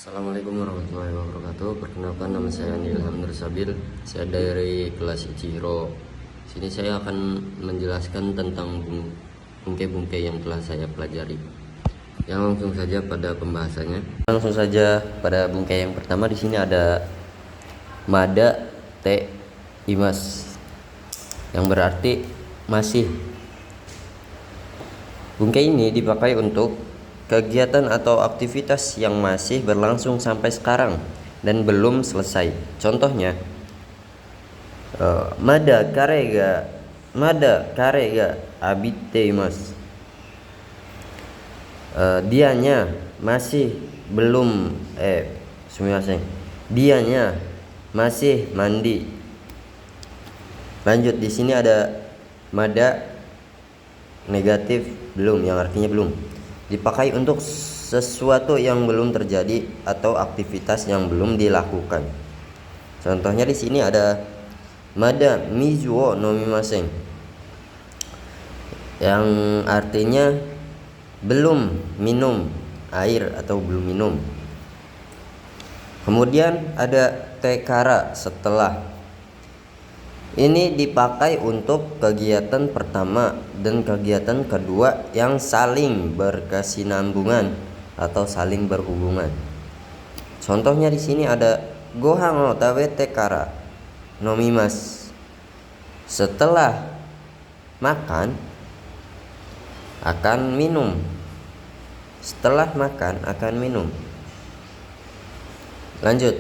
Assalamualaikum warahmatullahi wabarakatuh. Perkenalkan, nama saya Ilham Nur Sabil. Saya dari kelas Ichiro. Sini saya akan menjelaskan tentang bungkai-bungkai yang telah saya pelajari. Yang langsung saja pada pembahasannya. Langsung saja pada bungkai yang pertama. Di sini ada mada te imas, yang berarti masih. Bungkai ini dipakai untuk kegiatan atau aktivitas yang masih berlangsung sampai sekarang dan belum selesai. Contohnya, mada karega abiteimasu. Dianya masih belum sumimasen. Dianya masih mandi. Lanjut, di sini ada mada negatif belum, yang artinya belum. Dipakai untuk sesuatu yang belum terjadi atau aktivitas yang belum dilakukan. Contohnya di sini ada mada mizu wo nomimasen, yang artinya belum minum air atau belum minum. Kemudian ada tekara, setelah. Ini dipakai untuk kegiatan pertama dan kegiatan kedua yang saling berkesinambungan atau saling berhubungan. Contohnya di sini ada gohan no tabete kara nomimasu. Setelah makan akan minum. Setelah makan akan minum. Lanjut.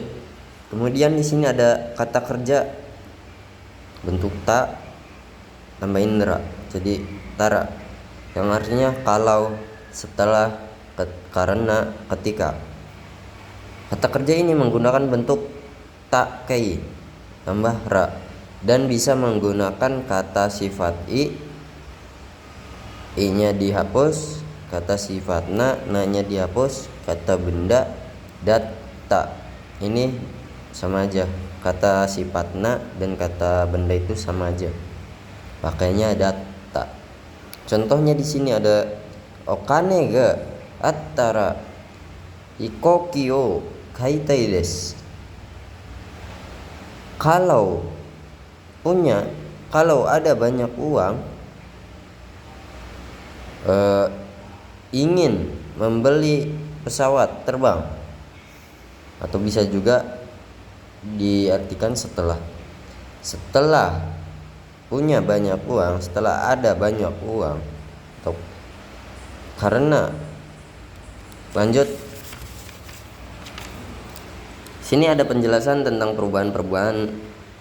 Kemudian di sini ada kata kerja bentuk ta tambahin ra, jadi tara, yang artinya kalau, setelah, karena, ketika. Kata kerja ini menggunakan bentuk ta kei tambah ra dan bisa menggunakan kata sifat i nya dihapus, kata sifat na nya dihapus, kata benda data. Ini sama aja, kata sifat na dan kata benda itu sama aja, pakainya data. Contohnya di sini ada okane ga attara ikoki o kaitai desu. Kalau ada banyak uang, ingin membeli pesawat terbang, atau bisa juga diartikan setelah punya banyak uang, setelah ada banyak uang, atau karena. Lanjut, sini ada penjelasan tentang perubahan-perubahan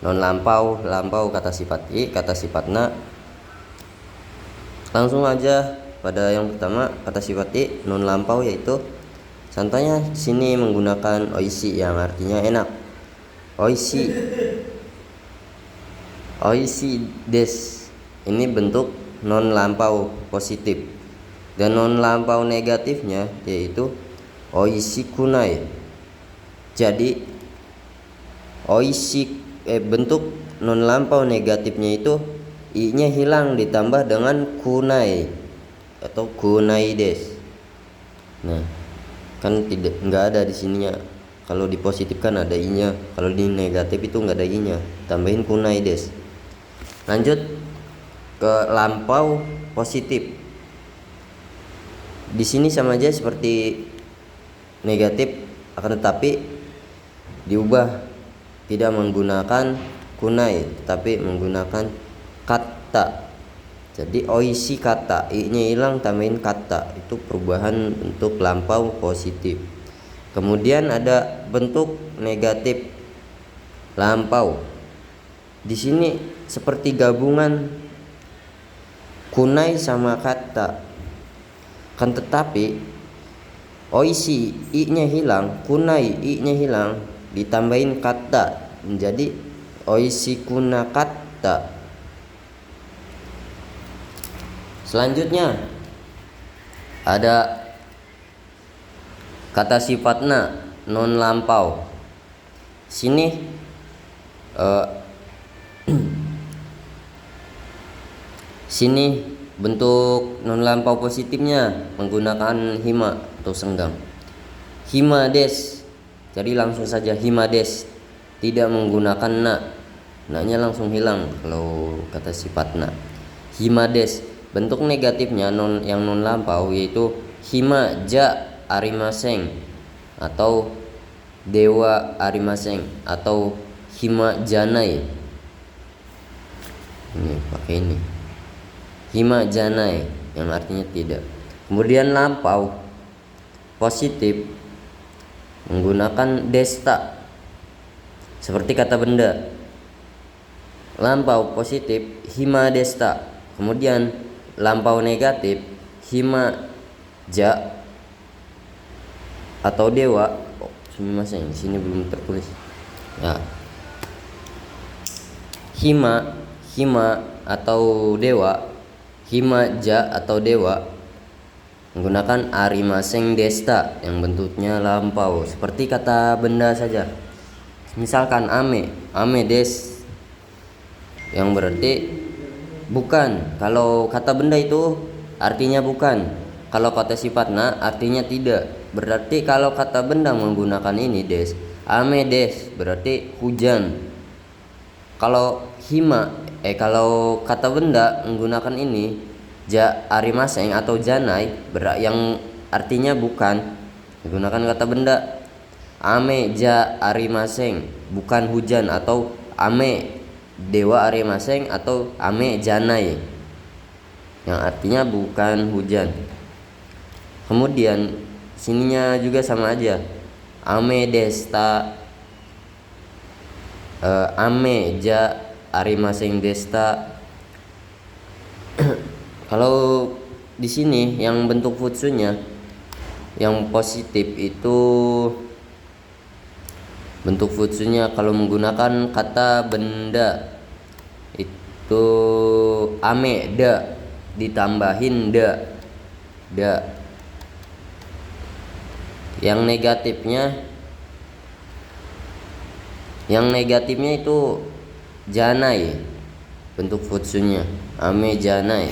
non lampau, lampau, kata sifat i, kata sifat na. Langsung aja pada yang pertama, kata sifat i non lampau, yaitu contohnya sini menggunakan oishi yang artinya enak. Oishi desu ini bentuk non lampau positif, dan non lampau negatifnya yaitu oishi kunai. Jadi bentuk non lampau negatifnya itu i nya hilang ditambah dengan kunai atau kunai desu. Nah, kan nggak ada di sininya. Kalau dipositifkan ada i-nya, kalau di negatif itu nggak ada i-nya, tambahin kunai des. Lanjut ke lampau positif. Di sini sama aja seperti negatif, akan tetapi diubah, tidak menggunakan kunai tapi menggunakan kata. Jadi oishi kata, i-nya hilang tambahin kata, itu perubahan untuk lampau positif. Kemudian ada bentuk negatif lampau. Di sini seperti gabungan kunai sama kata. Kan tetapi oishi i-nya hilang, kunai i-nya hilang, ditambahin kata menjadi oishi kuna kata. Selanjutnya ada kata sifatna non lampau. Sini sini bentuk non lampau positifnya menggunakan hima atau senggang. Hima des Jadi langsung saja himades, tidak menggunakan na. Na-nya langsung hilang kalau kata sifat na. Himades, bentuk negatifnya yang non lampau yaitu hima ja arimaseng atau dewa arimaseng atau hima janai. Ini pakai ini. Hima janai yang artinya tidak. Kemudian lampau positif menggunakan desta seperti kata benda. Lampau positif hima desta. Kemudian lampau negatif hima ja atau dewa. Sumimasen, di sini belum tertulis. Ya. Hima atau dewa, hima ja atau dewa menggunakan arimaseng desta yang bentuknya lampau seperti kata benda saja. Misalkan ame des yang berarti bukan. Kalau kata benda itu artinya bukan. Kalau kata sifatna artinya tidak. Berarti kalau kata benda menggunakan ini des, ame des berarti hujan. Kalau kalau kata benda menggunakan ini ja arimaseng atau janai yang artinya bukan, menggunakan kata benda ame ja arimaseng bukan hujan, atau ame dewa arimaseng atau ame janai yang artinya bukan hujan. Kemudian sininya juga sama aja, ame desta, ame ja arimaseng desta. Kalau di sini yang bentuk futsunya yang positif itu bentuk futsunya kalau menggunakan kata benda itu ame da ditambahin da. Yang negatifnya itu janai bentuk futsunya ame janai.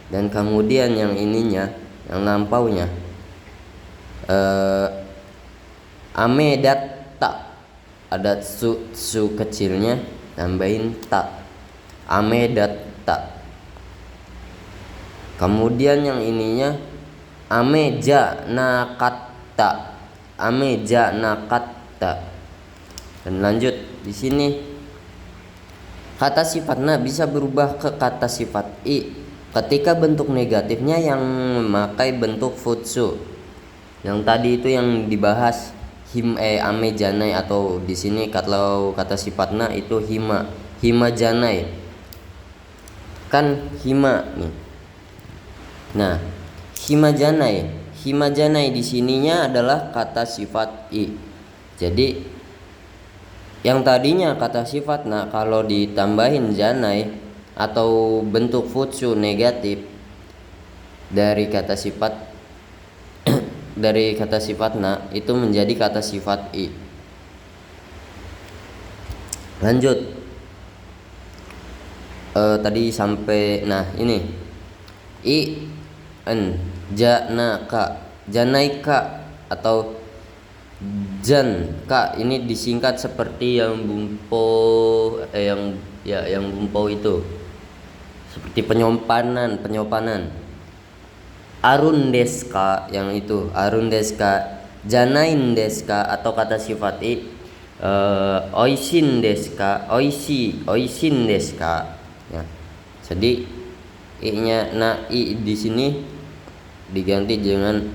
Dan kemudian yang ininya yang lampaunya ame datta, ada su kecilnya tambahin ta, ame datta. Kemudian yang ininya ame ja nakatta, ame ja nakatta. Dan lanjut di sini kata sifatna bisa berubah ke kata sifat i ketika bentuk negatifnya yang memakai bentuk futsu. Yang tadi itu yang dibahas ame janai, atau di sini kalau kata sifatna itu hima janai. Kan hima nih. Nah, hima janai di sininya adalah kata sifat i. Jadi yang tadinya kata sifatna kalau ditambahin janai atau bentuk futsu negatif dari kata sifatna itu menjadi kata sifat i. Lanjut, tadi sampai ini i en janaika atau jan ka, ini disingkat seperti yang bumpo yang bumpo itu seperti penyompanan. Arun deska, yang itu arun deska, janain deska atau kata sifat i oisin deska ya. Jadi i-nya i di sini diganti dengan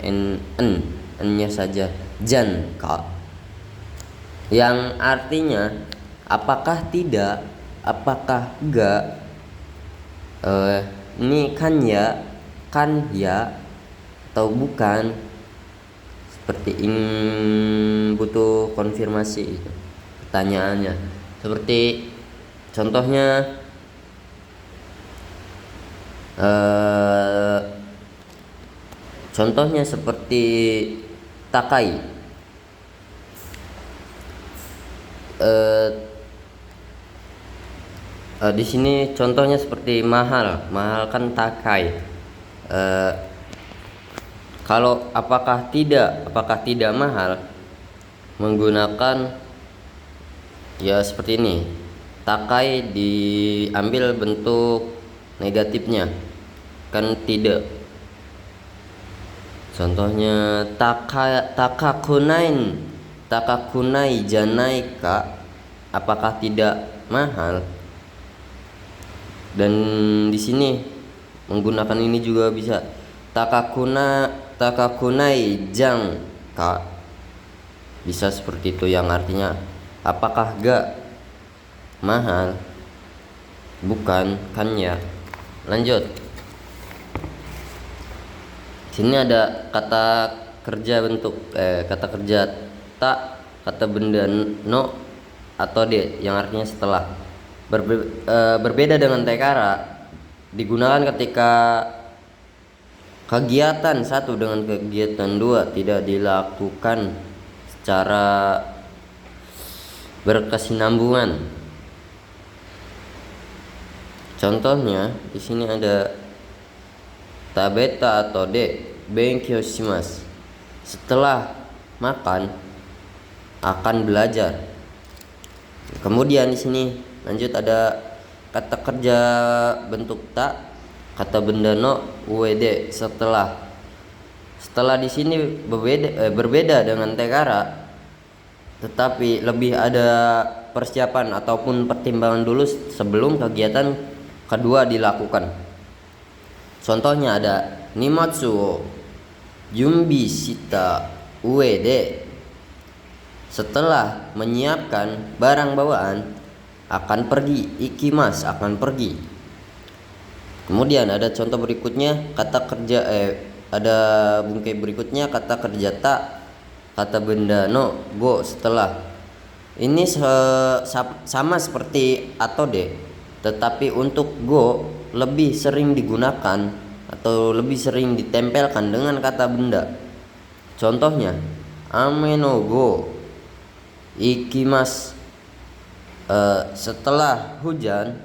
n-nya saja, jan ka, yang artinya apakah tidak, apakah enggak. Ini kan ya atau bukan, seperti ini butuh konfirmasi itu pertanyaannya. Seperti contohnya seperti takai. Di sini contohnya seperti mahal kan takai. Kalau apakah tidak mahal, menggunakan ya seperti ini. Takai diambil bentuk negatifnya, kan tidak. Contohnya takakunai janai ka, apakah tidak mahal? Dan di sini menggunakan ini juga bisa takakunai jang ka, bisa seperti itu, yang artinya apakah gak mahal? Bukan, kan ya. Lanjut. Sini ada kata kerja bentuk kata kerja tak, kata benda no atau de, yang artinya setelah. Berbeda dengan tekara, digunakan ketika kegiatan satu dengan kegiatan dua tidak dilakukan secara berkesinambungan. Contohnya di sini ada tabeta atau de benkyou shimasu, setelah makan akan belajar. Kemudian di sini lanjut ada kata kerja bentuk tak, kata benda no ued, setelah. Setelah di sini berbeda dengan tekara, tetapi lebih ada persiapan ataupun pertimbangan dulu sebelum kegiatan kedua dilakukan. Contohnya ada nimatsu yumbi shita uede, setelah menyiapkan barang bawaan akan pergi, ikimas akan pergi. Kemudian ada contoh berikutnya, kata kerja ada bungkai berikutnya, kata kerja tak, kata benda no go, setelah. Ini sama seperti atau de, tetapi untuk go lebih sering digunakan atau lebih sering ditempelkan dengan kata benda. Contohnya ame no go ikimas, setelah hujan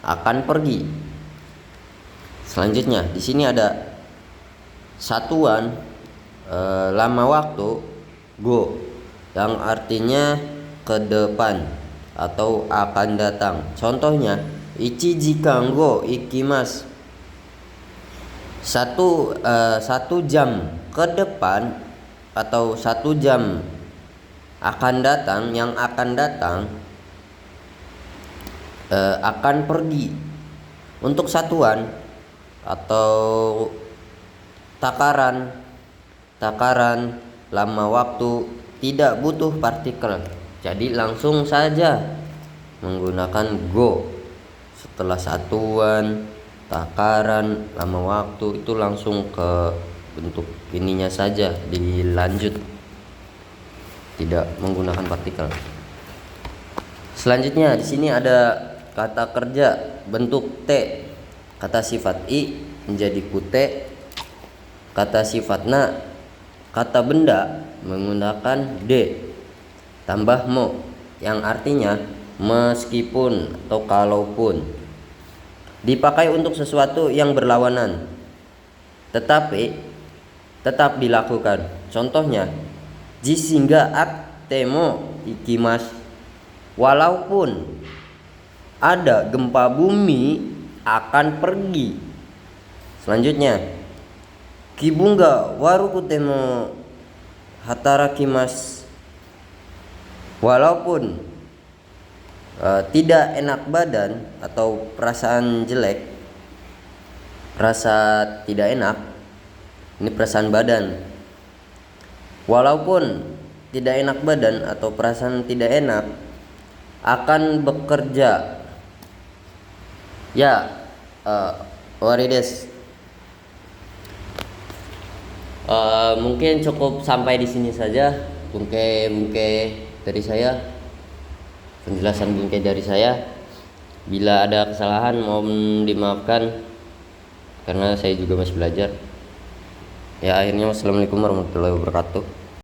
akan pergi. Selanjutnya di sini ada satuan lama waktu go, yang artinya ke depan atau akan datang. Contohnya ichi jikan go ikimas, satu jam ke depan atau 1 jam akan datang, yang akan datang akan pergi. Untuk satuan atau takaran lama waktu tidak butuh partikel, jadi langsung saja menggunakan go. Setelah satuan, takaran, lama waktu itu langsung ke bentuk ininya saja dilanjut, tidak menggunakan partikel. Selanjutnya di sini ada kata kerja bentuk T, kata sifat i menjadi kute, kata sifat na, kata benda menggunakan d tambah mo, yang artinya meskipun atau kalaupun, dipakai untuk sesuatu yang berlawanan tetapi tetap dilakukan. Contohnya jisingga atemo ikimas, walaupun ada gempa bumi akan pergi. Selanjutnya kibunga warukutemo hatarakimas, walaupun tidak enak badan atau perasaan jelek, rasa tidak enak, ini perasaan badan. Walaupun tidak enak badan atau perasaan tidak enak akan bekerja. Ya, warides. Mungkin cukup sampai di sini saja bungkai dari saya, penjelasan bungkai dari saya. Bila ada kesalahan mohon dimaafkan, karena saya juga masih belajar. Ya, akhirnya wassalamualaikum warahmatullahi wabarakatuh.